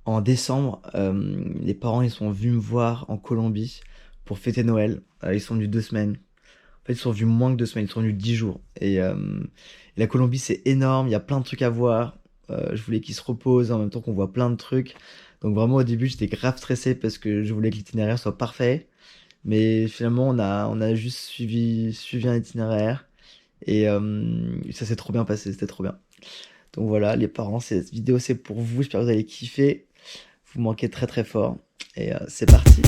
En décembre, les parents ils sont venus me voir en Colombie pour fêter Noël. Ils sont venus 2 semaines. En fait, ils sont venus moins que 2 semaines, ils sont venus 10 jours. Et la Colombie c'est énorme, il y a plein de trucs à voir. Je voulais qu'ils se reposent en même temps qu'on voit plein de trucs. Donc vraiment au début j'étais grave stressé parce que je voulais que l'itinéraire soit parfait. Mais finalement on a juste suivi un itinéraire. Et ça s'est trop bien passé, c'était trop bien. Donc voilà, les parents, cette vidéo c'est pour vous, j'espère que vous allez kiffer. Vous manquez très très fort. Et c'est parti.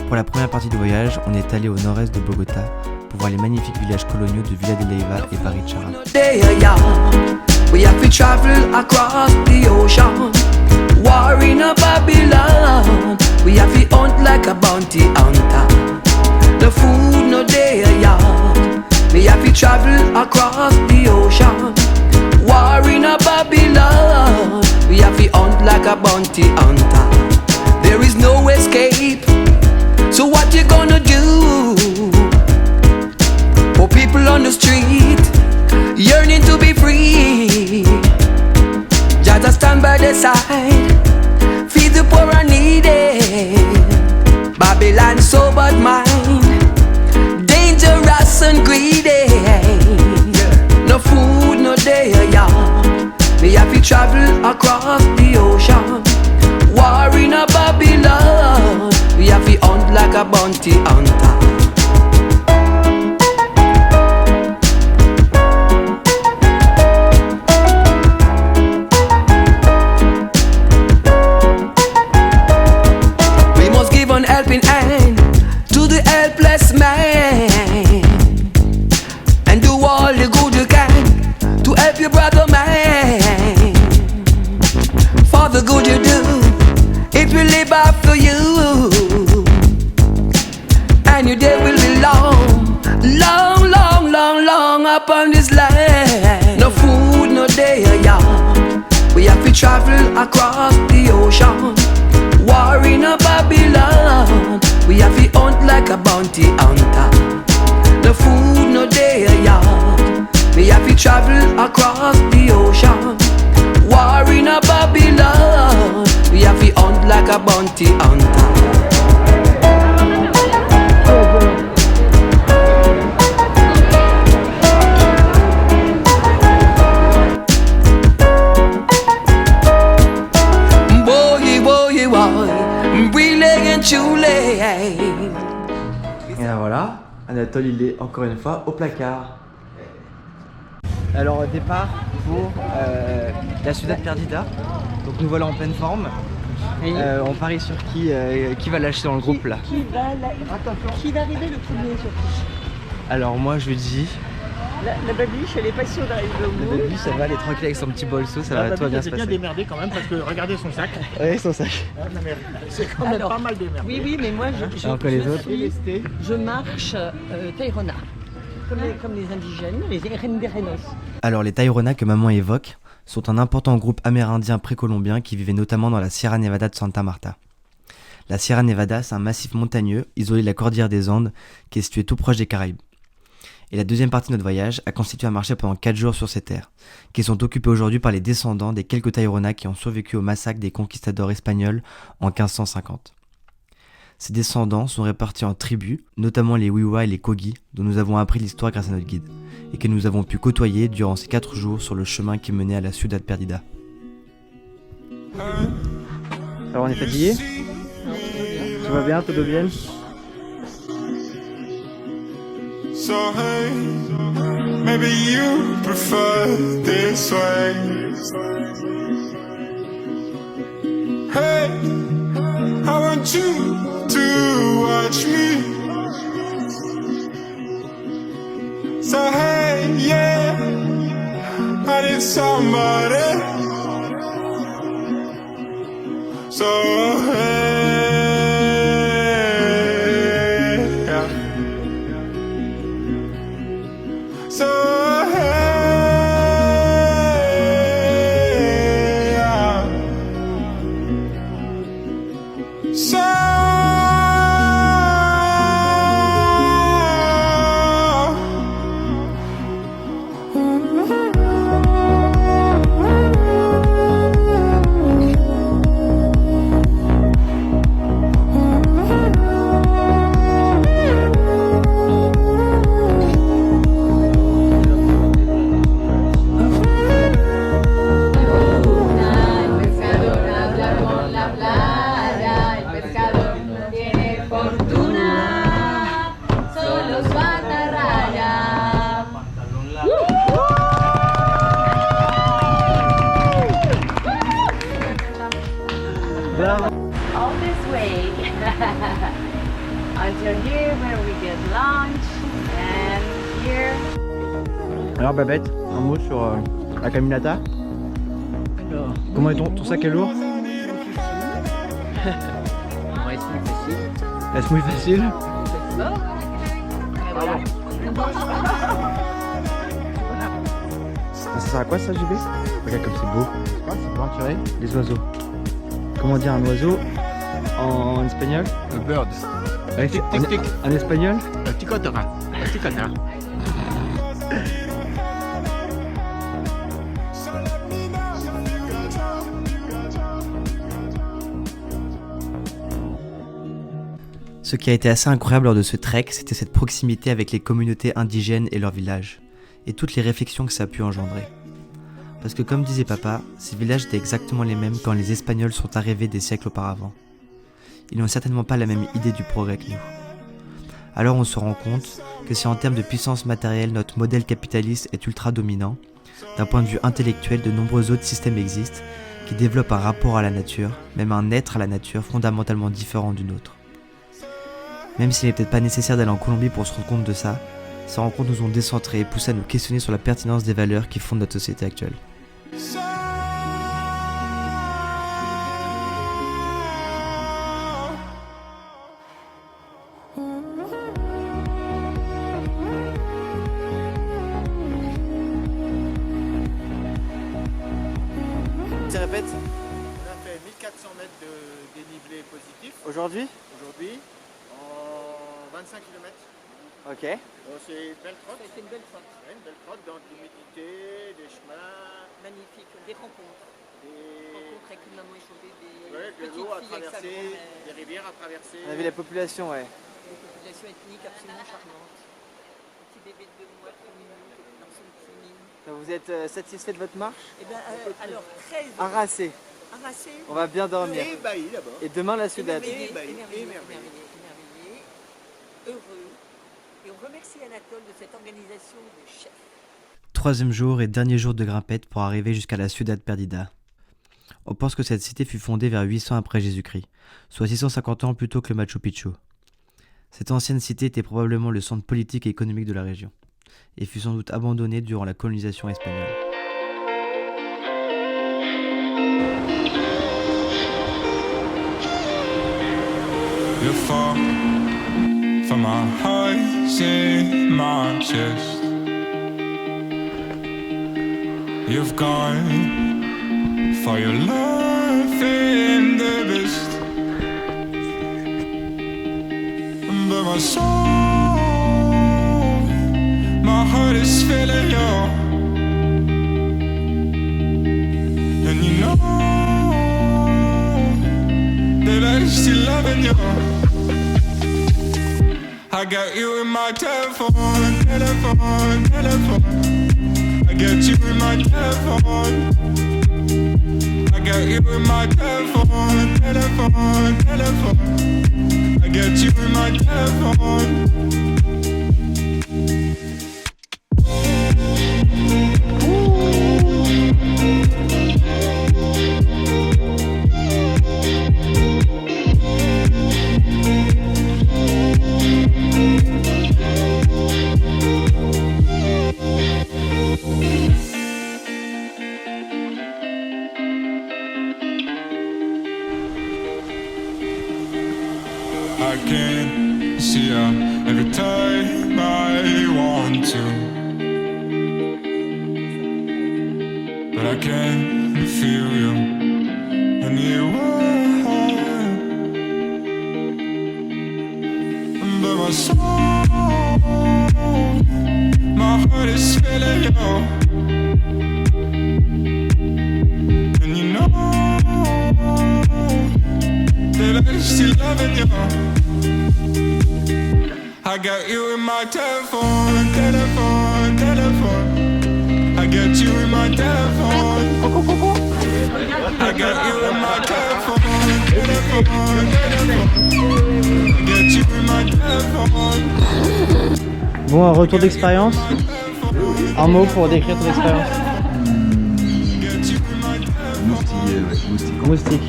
Pour la première partie du voyage, on est allé au nord-est de Bogota pour voir les magnifiques villages coloniaux de Villa de Leyva et Barichara. We have to travel across the ocean. War in a Babylon. We have to hunt like a bounty hunter. The food no day a yard. We have to travel across the ocean. War in a Babylon. We have to hunt like a bounty hunter. There is no escape. So what you gonna do? For people on the street yearning to be free, just stand by the side, feed the poor and needy. Babylon so bad mind, dangerous and greedy. No food, no day a yard. We have to travel across the ocean. War in a Babylon. We have to hunt like a bounty hunter. Helping hand to the helpless man, and do all the good you can to help your brother man. For the good you do, it will live after you, and your day will be long, long, long, long, long upon this land. No food, no day a yard. We have to travel across the ocean. War in a Babylon. We have to hunt like a bounty hunter. No food, no day a yard. We have to travel across the ocean. War in a Babylon. We have to hunt like a bounty hunter. Et voilà, Anatole il est encore une fois au placard. Alors au départ pour la Ciudad Perdida. Donc nous voilà en pleine forme. On parie sur qui va lâcher dans le groupe là. Qui va arriver le premier surtout? Alors moi je dis... La babiche, elle est pas sûre d'arriver au bout. La babiche, ça va, elle est tranquille avec son petit bolso, ça va, tout va bien se passer. Elle s'est bien démerdée quand même parce que regardez son sac. Oui, son sac. Non, mais c'est quand même pas mal démerdé. Oui, oui, mais moi je marche Tayrona. Comme les indigènes, les Renderenos. Alors les Tayrona que maman évoque sont un important groupe amérindien précolombien qui vivait notamment dans la Sierra Nevada de Santa Marta. La Sierra Nevada, c'est un massif montagneux isolé de la cordillère des Andes qui est situé tout proche des Caraïbes. Et la deuxième partie de notre voyage a constitué un marché pendant 4 jours sur ces terres, qui sont occupées aujourd'hui par les descendants des quelques Tayrona qui ont survécu au massacre des conquistadors espagnols en 1550. Ces descendants sont répartis en tribus, notamment les Wiwa et les Kogi, dont nous avons appris l'histoire grâce à notre guide, et que nous avons pu côtoyer durant ces 4 jours sur le chemin qui menait à la Ciudad Perdida. Alors on est fatigué? Tout va bien, tout va bien? So hey, maybe you prefer this way. Hey, I want you to watch me. So hey, yeah, I need somebody. So hey. until here where we get lunch and here. Alors Babette, un mot sur la caminata. Alors, Comment est ton sac est lourd? ouais, c'est plus facile. Est-ce muy facile? Ça sert à quoi ça, JB? Regarde comme c'est beau. C'est pour attirer les oiseaux. Comment dire un oiseau en espagnol? A bird. Tic, tic, tic. En espagnol? Ticotera. Ticotera. Ce qui a été assez incroyable lors de ce trek, c'était cette proximité avec les communautés indigènes et leurs villages, et toutes les réflexions que ça a pu engendrer. Parce que comme disait papa, ces villages étaient exactement les mêmes quand les Espagnols sont arrivés des siècles auparavant. Ils n'ont certainement pas la même idée du progrès que nous. Alors on se rend compte que si en termes de puissance matérielle notre modèle capitaliste est ultra dominant, d'un point de vue intellectuel de nombreux autres systèmes existent qui développent un rapport à la nature, même un être à la nature fondamentalement différent du nôtre. Même s'il n'est peut-être pas nécessaire d'aller en Colombie pour se rendre compte de ça, ces rencontres nous ont décentrés et poussé à nous questionner sur la pertinence des valeurs qui fondent notre société actuelle. Tu répètes? On a fait 1400 mètres de dénivelé positif Aujourd'hui? aujourd'hui en 25 km. Ok. Donc c'est une belle trotte. C'est une belle fois. Ouais, une belle trotte dans de l'humidité, des chemins, Magnifique. Des rencontres. des... Rencontres avec une maman et son bébé. Ouais, de petites l'eau à filles avec sa traverser, grand-mère. des rivières à traverser. On a vu la population, ouais. Une population ethnique absolument charmante. Un petit bébé de 2 mois, tout mignon, un garçon qui est mignon. Vous êtes satisfait de votre marche? Eh bien, alors, très Harassé. harassé. On va bien dormir. Ébahi d'abord. Et demain la Ciudad. Émerveillé, émerveillé. heureux. Et on remercie Anatole de cette organisation de chefs. Troisième jour et dernier jour de grimpette pour arriver jusqu'à la Ciudad Perdida. On pense que cette cité fut fondée vers 800 après Jésus-Christ, soit 650 ans plus tôt que le Machu Picchu. Cette ancienne cité était probablement le centre politique et économique de la région, et fut sans doute abandonnée durant la colonisation espagnole. You're far from my heart in my chest. You've gone for your love in the best. But my soul, my heart is failing you. And you know that I'm still loving you. I got you in my telephone, telephone, telephone. I got you in my telephone. I got you in my telephone, telephone, telephone. I got you in my telephone. I can see her every time I want to, but I can't feel you anywhere. But my soul, my heart is failing you, and you know that I'm still loving you. I got you in my telephone, telephone, telephone. I got you in my telephone. I got you in my telephone, telephone, telephone. I got you in my telephone. Bon, un retour d'expérience. Un mot pour décrire ton expérience. Moustillé, ouais, moustique. Moustique.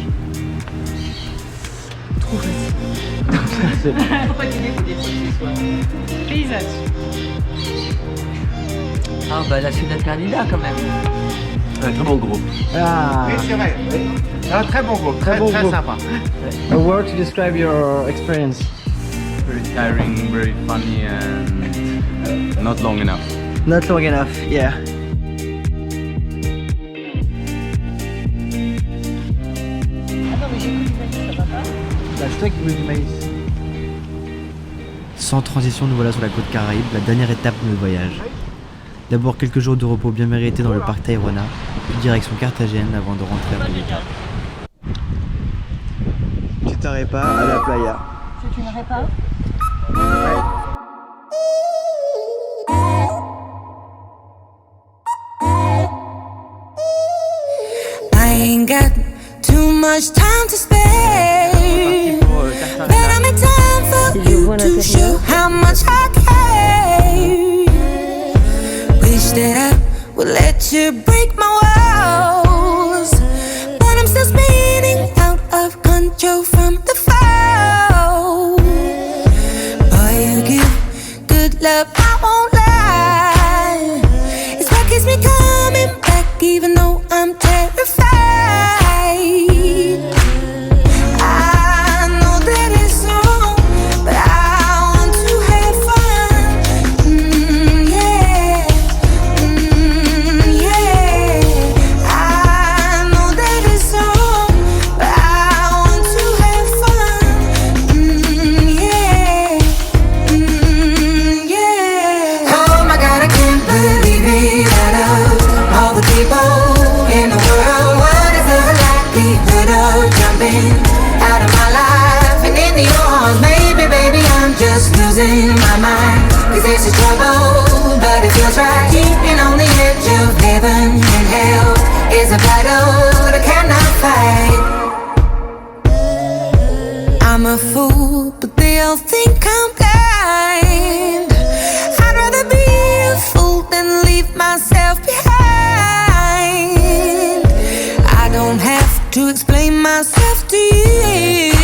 Trop facile. Faut pas qu'il y ait des fois que ce soit. Paysage. Ah bah la Ciudad Perdida quand même. Un très bon groupe. Ah, Oui, c'est vrai. Un très bon groupe, très, bon très groupe. sympa. a word to describe your experience. Very tiring, very funny and not long enough. Not long enough, yeah. Ah non mais j'ai goûté du maïs, ça va pas. Bah, c'est toi qui goûte du maïs. Sans transition, nous voilà sur la côte Caraïbe, la dernière étape de notre voyage. D'abord quelques jours de repos bien mérités dans le parc Tayrona, puis direction Carthagène avant de rentrer à Malaga. Tu t'arrêtes pas à la playa. C'est une répa. I ain't got too much time to spare, but I make time for you to show how much I care. Wish that I would let you break my walls, but I'm still spinning out of control from the fall. Boy, you give good love, I won't lie. It's what keeps me coming back, even though I'm terrified. I know that it's wrong, but I want to have fun. Yeah, yeah. I know that it's wrong, but I want to have fun. Yeah, yeah. Oh my God, I can't believe it. Out of all the people in the world, what is the likelihood of jumping out of my life and into yours? Maybe, baby, I'm just losing my mind, 'cause this is trouble, but it feels right. Keeping on the edge of heaven and hell is a battle that cannot fight. I'm a fool, but they all think I'm kind. I'd rather be a fool than leave myself behind. I don't have to explain myself to you.